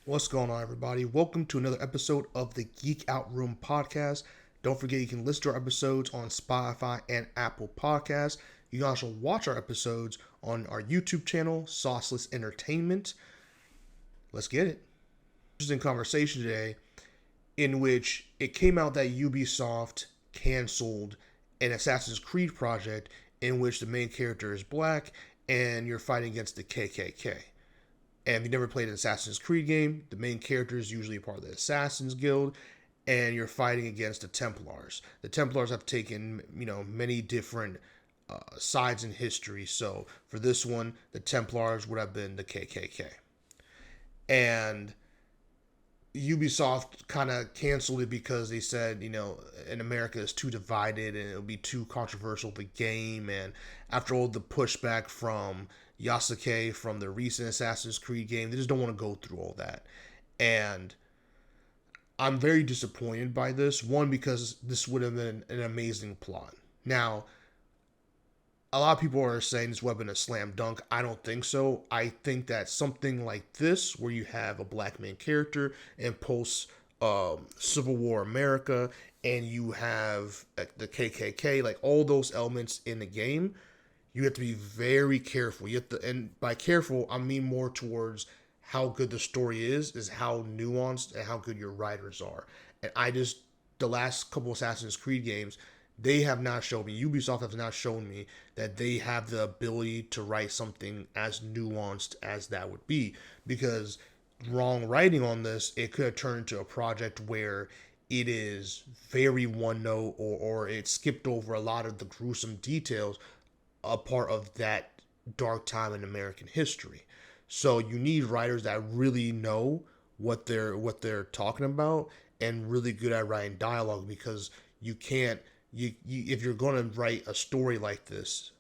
What's going on, everybody? Welcome to another episode of the Geek Out Room podcast. Don't forget you can listen to our episodes on Spotify and Apple Podcasts. You can also watch our episodes on our YouTube channel, Sauceless Entertainment. Let's get it. Interesting conversation today in which it came out that Ubisoft canceled an Assassin's Creed project in which the main character is black and you're fighting against the KKK. And if you never played an Assassin's Creed game, the main character is usually a part of the Assassin's Guild, and you're fighting against the Templars. The Templars have taken, many different sides in history. So for this one, the Templars would have been the KKK. And Ubisoft kind of canceled it because they said, in America it's too divided and it'll be too controversial of a game. And after all the pushback from Yasuke from the recent Assassin's Creed game, they just don't want to go through all that. And I'm very disappointed by this. One, because this would have been an amazing plot. Now, a lot of people are saying this would have been a slam dunk. I don't think so. I think that something like this, where you have a black main character in post Civil War America, and you have the KKK, like all those elements in the game, you have to be very careful. You have to, and by careful, I mean more towards how good the story is how nuanced and how good your writers are. And the last couple Assassin's Creed games, they have not shown me, Ubisoft has not shown me that they have the ability to write something as nuanced as that would be. Because wrong writing on this, it could have turned into a project where it is very one note, or it skipped over a lot of the gruesome details, a part of that dark time in American history. So you need writers that really know what they're talking about and really good at writing dialogue, because you can't you if you're going to write a story like this,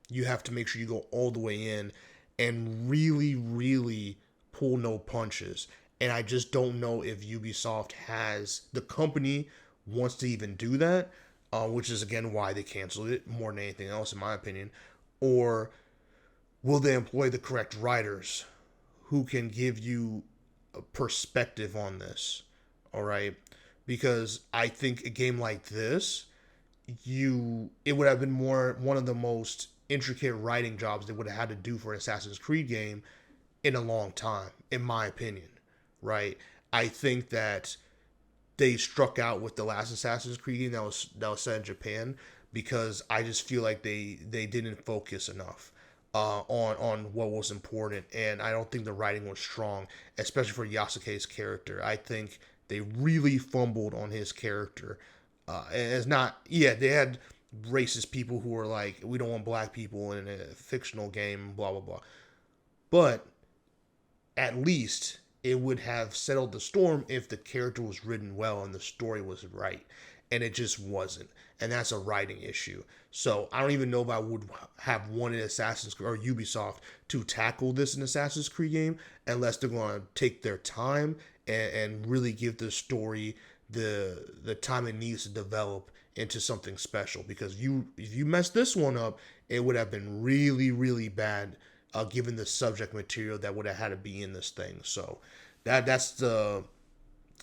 you have to make sure you go all the way in and really pull no punches. And I just don't know if Ubisoft has the company wants to even do that, which is again why they canceled it more than anything else, in my opinion. Or will they employ the correct writers who can give you a perspective on this? All right, because I think a game like this, it would have been more one of the most intricate writing jobs they would have had to do for an Assassin's Creed game in a long time, in my opinion. Right? I think that they struck out with the last Assassin's Creed game that was set in Japan, because I just feel like they didn't focus enough on what was important, and I don't think the writing was strong, especially for Yasuke's character. I think they really fumbled on his character. And it's not, yeah, they had racist people who were like, we don't want black people in a fictional game, blah blah blah. But at least it would have settled the storm if the character was written well and the story was right. And it just wasn't. And that's a writing issue. So I don't even know if I would have wanted Assassin's Creed or Ubisoft to tackle this in Assassin's Creed game, unless they're going to take their time and really give the story the time it needs to develop into something special. Because if you mess this one up, it would have been really bad, given the subject material that would have had to be in this thing. So that's one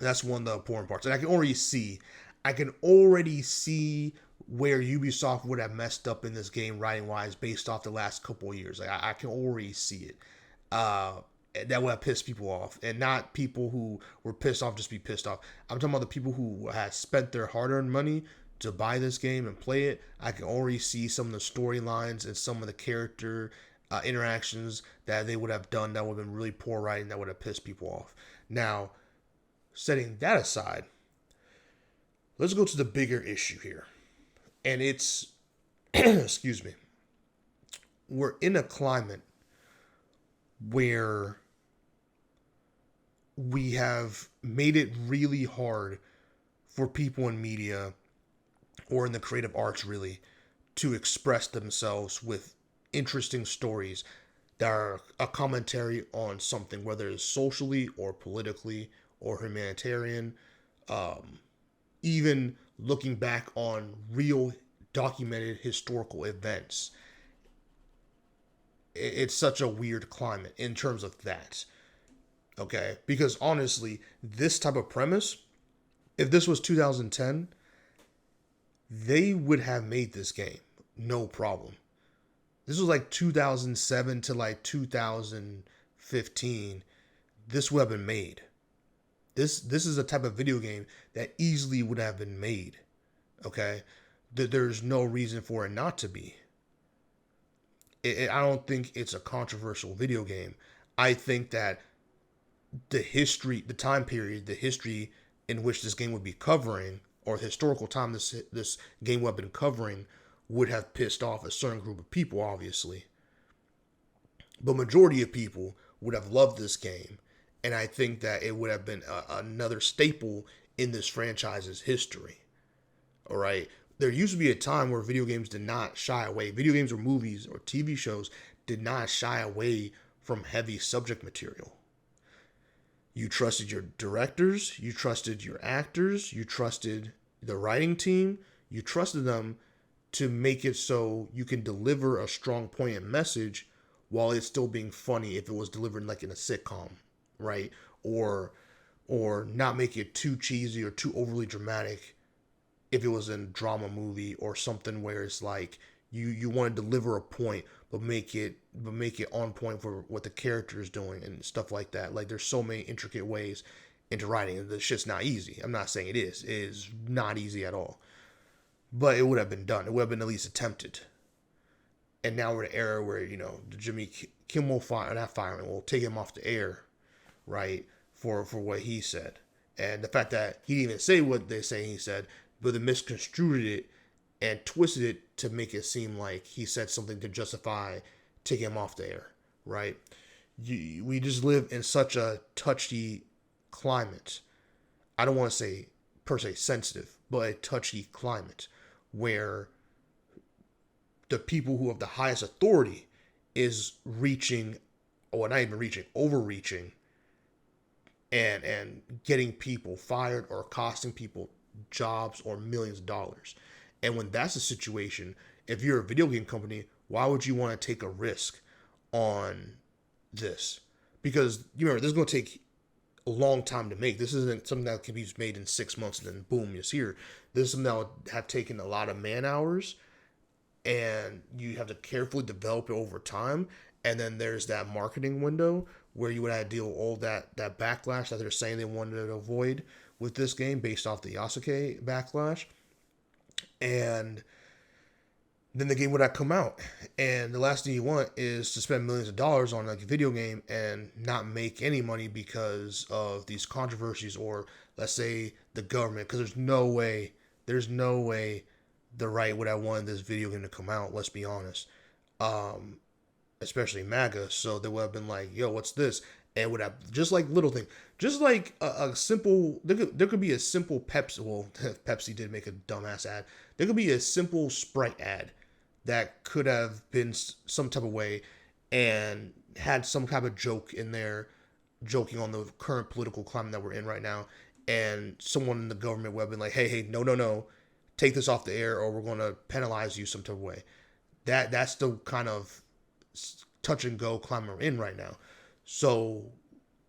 of the important parts. And I can already see where Ubisoft would have messed up in this game writing wise, based off the last couple of years. Like I can already see it. That would have pissed people off, and not people who were pissed off just be pissed off. I'm talking about the people who had spent their hard-earned money to buy this game and play it. I can already see some of the storylines and some of the character interactions that they would have done that would have been really poor writing, that would have pissed people off. Now, setting that aside, let's go to the bigger issue here. And it's, excuse me, we're in a climate where we have made it really hard for people in media or in the creative arts, really, to express themselves with interesting stories that are a commentary on something, whether it's socially or politically or humanitarian. Even looking back on real documented historical events. It's such a weird climate in terms of that. Okay, because honestly, this type of premise, if this was 2010, they would have made this game, no problem. This was like 2007 to like 2015. This would have been made. This is a type of video game that easily would have been made. Okay, there's no reason for it not to be. I don't think it's a controversial video game. I think that the history, the time period, the history in which this game would be covering, or the historical time this game would have been covering, would have pissed off a certain group of people, obviously. But majority of people would have loved this game, and I think that it would have been another staple in this franchise's history. All right, there used to be a time where video games did not shy away. Video games or movies or TV shows did not shy away from heavy subject material. You trusted your directors, you trusted your actors, you trusted the writing team, you trusted them to make it so you can deliver a strong, poignant message while it's still being funny if it was delivered like in a sitcom, right? Or not make it too cheesy or too overly dramatic if it was in a drama movie or something where it's like you want to deliver a point but make it on point for what the character is doing and stuff like that. Like there's so many intricate ways into writing. This shit's not easy. I'm not saying it is. It is not easy at all. But it would have been done. It would have been at least attempted. And now we're in an era where, Jimmy Kimmel will take him off the air, right, for what he said. And the fact that he didn't even say what they say he said, but they misconstrued it and twisted it to make it seem like he said something to justify taking him off the air, right? We just live in such a touchy climate. I don't want to say per se sensitive, but a touchy climate where the people who have the highest authority is reaching, or not even reaching, overreaching, and getting people fired or costing people jobs or millions of dollars. And when that's the situation, if you're a video game company, why would you want to take a risk on this? Because you remember, this is going to take a long time to make. This isn't something that can be made in 6 months and then boom, it's here. This is something that would have taken a lot of man hours, and you have to carefully develop it over time. And then there's that marketing window where you would have to deal with all that backlash that they're saying they wanted to avoid with this game based off the Yasuke backlash. And then the game would have come out. And the last thing you want is to spend millions of dollars on like a video game and not make any money because of these controversies, or let's say the government, because there's no way the right would have wanted this video game to come out, let's be honest. Especially MAGA. So they would have been like, yo, what's this? And would have, just like little thing, just like a simple, there could be a simple Pepsi, well, Pepsi did make a dumbass ad. There could be a simple Sprite ad that could have been some type of way and had some kind of joke in there, joking on the current political climate that we're in right now. And someone in the government would have been like, hey, no, take this off the air or we're going to penalize you some type of way. That's the kind of touch and go climate we're in right now. So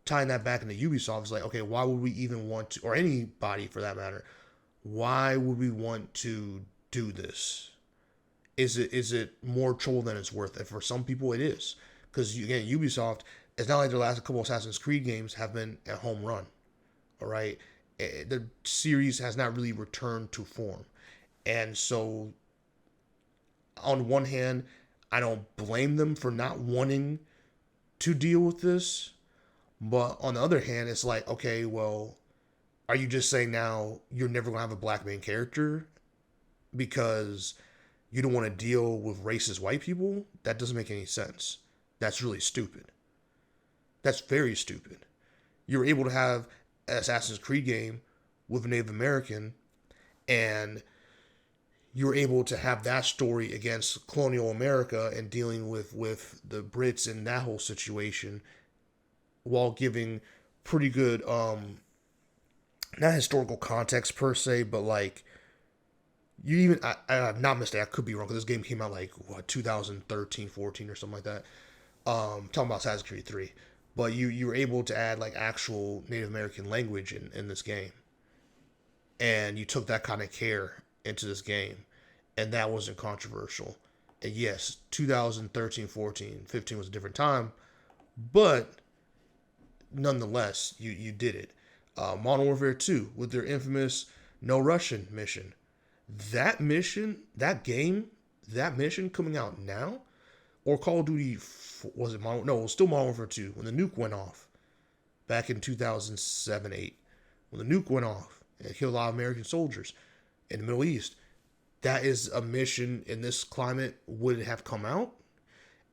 tying that back into Ubisoft is like, okay, why would we even want to, or anybody for that matter, why would we want to do this? Is it more trouble than it's worth? And for some people it is. Because again, Ubisoft, it's not like the last couple of Assassin's Creed games have been a home run. All right. The series has not really returned to form. And so on one hand, I don't blame them for not wanting to deal with this. But on the other hand, it's like, okay, well, are you just saying now you're never going to have a black main character because you don't want to deal with racist white people? That doesn't make any sense. That's really stupid. That's very stupid. You're able to have an Assassin's Creed game with a Native American, and you're able to have that story against colonial America and dealing with the Brits and that whole situation, while giving pretty good, not historical context per se, but like, you even, I'm not mistaken, I could be wrong, because this game came out like, 2013, 14 or something like that. Talking about Assassin's Creed 3. but you were able to add like actual Native American language in this game, and you took that kind of care into this game, and that wasn't controversial. And yes, 2013, 14, 15 was a different time, but nonetheless, you did it. Modern Warfare 2 with their infamous No Russian mission. That mission, that game, that mission coming out now, or Call of Duty, was it Modern? No, it was still Modern Warfare 2 when the nuke went off back in 2007, 8. When the nuke went off and killed a lot of American soldiers in the Middle East. That is a mission in this climate would have come out.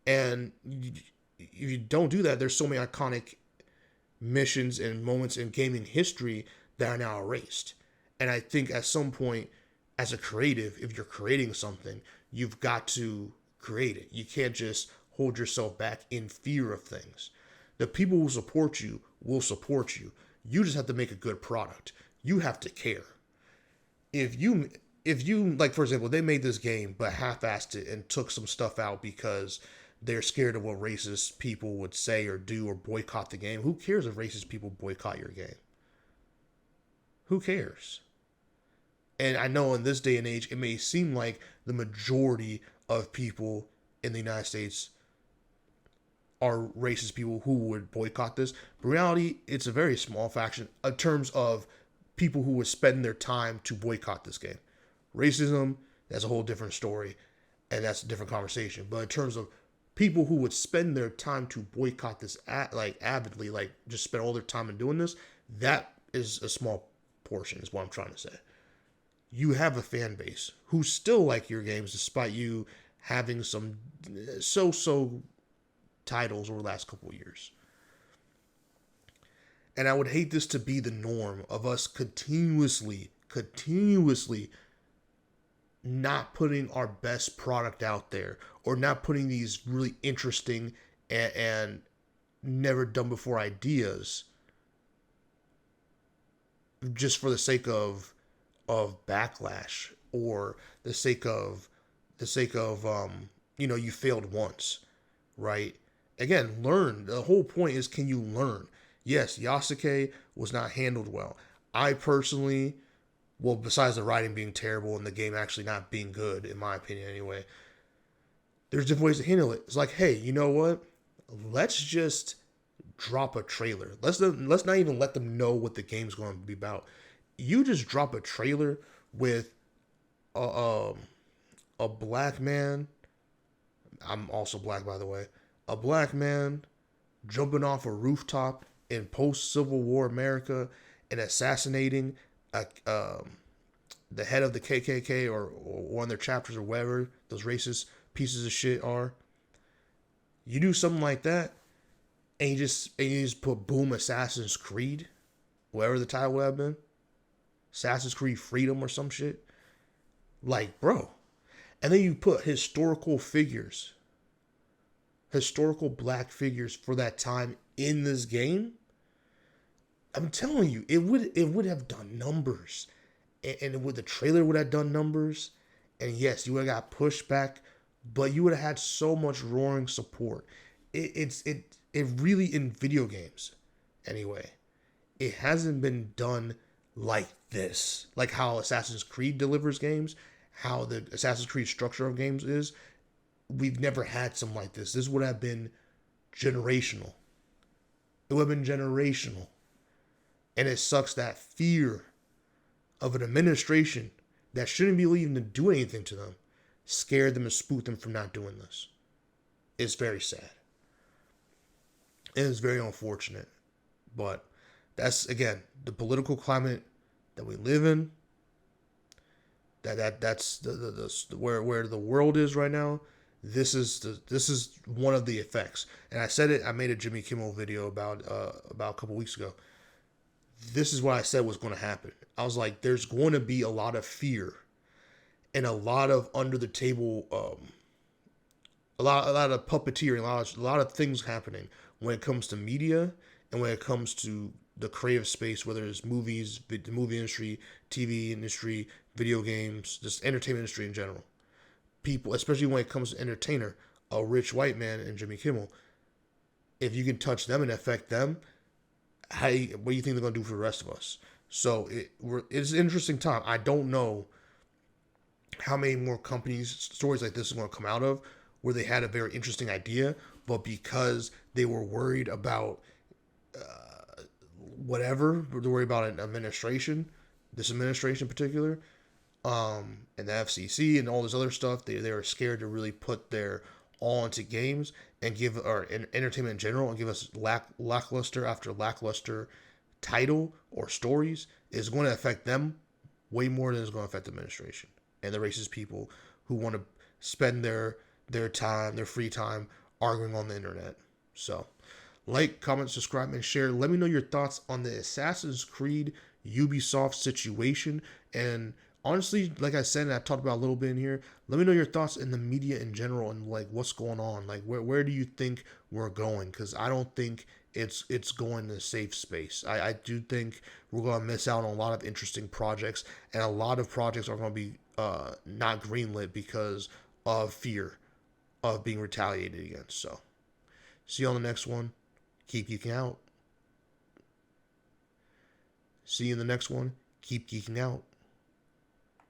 And if you don't do that, there's so many iconic missions and moments in gaming history that are now erased. And I think at some point, as a creative, if you're creating something, you've got to create it. You can't just hold yourself back in fear of things. The people who support you will support you. You just have to make a good product. You have to care. If you like, for example, they made this game but half-assed it and took some stuff out because they're scared of what racist people would say or do or boycott the game. Who cares if racist people boycott your game? Who cares? And I know in this day and age, it may seem like the majority of people in the United States are racist people who would boycott this. But in reality, it's a very small faction in terms of people who would spend their time to boycott this game. Racism, that's a whole different story, and that's a different conversation. But in terms of people who would spend their time to boycott this avidly, like just spend all their time in doing this, that is a small portion, is what I'm trying to say. You have a fan base who still like your games despite you having some so-so titles over the last couple of years. And I would hate this to be the norm of us continuously not putting our best product out there, or not putting these really interesting and never done before ideas just for the sake of backlash, or the sake of you failed once, right? Again, learn. The whole point is, can you learn? Yes, Yasuke was not handled well. I personally, well, besides the writing being terrible and the game actually not being good, in my opinion anyway, there's different ways to handle it. It's like, hey, you know what? Let's just drop a trailer. Let's not even let them know what the game's going to be about. You just drop a trailer with a black man. I'm also black, by the way. A black man jumping off a rooftop in post-Civil War America and assassinating the head of the KKK or one of their chapters or whatever those racist pieces of shit are. You do something like that, and you just put boom Assassin's Creed, whatever the title would have been, Assassin's Creed Freedom or some shit. Like, bro. And then you put historical black figures for that time in this game. I'm telling you, it would have done numbers, and the trailer would have done numbers. And yes, you would have got pushback, but you would have had so much roaring support. It really, in video games, anyway, it hasn't been done like this, like how Assassin's Creed delivers games, how the Assassin's Creed structure of games is. We've never had something like this. This would have been generational. It would have been generational. And it sucks that fear of an administration that shouldn't be leaving to do anything to them scared them and spooked them from not doing this. It's very sad. It is very unfortunate. But that's, again, the political climate that we live in. That's where the world is right now. This is one of the effects. And I said it. I made a Jimmy Kimmel video about a couple weeks ago. This is what I said was going to happen. I was like, there's going to be a lot of fear and a lot of under the table, a lot of puppeteering, a lot of things happening when it comes to media and when it comes to the creative space, whether it's movies, the movie industry, TV industry, video games, just entertainment industry in general. People, especially when it comes to entertainer, a rich white man and Jimmy Kimmel, if you can touch them and affect them, what do you think they're going to do for the rest of us? So it's an interesting time. I don't know how many more companies stories like this are going to come out of where they had a very interesting idea, but because they were worried about whatever, they're worried about an administration, this administration in particular, and the FCC and all this other stuff, they were scared to really put their all into games and give or in entertainment in general and give us lackluster after lackluster title or stories is going to affect them way more than it's going to affect the administration and the racist people who want to spend their time, their free time arguing on the internet. So, like, comment, subscribe, and share. Let me know your thoughts on the Assassin's Creed Ubisoft situation. And honestly, like I said, and I talked about a little bit in here, let me know your thoughts in the media in general and like what's going on. Like, where do you think we're going? Because I don't think it's going to safe space. I do think we're going to miss out on a lot of interesting projects, and a lot of projects are going to be not greenlit because of fear of being retaliated against. So, see you on the next one. Keep geeking out. See you in the next one. Keep geeking out.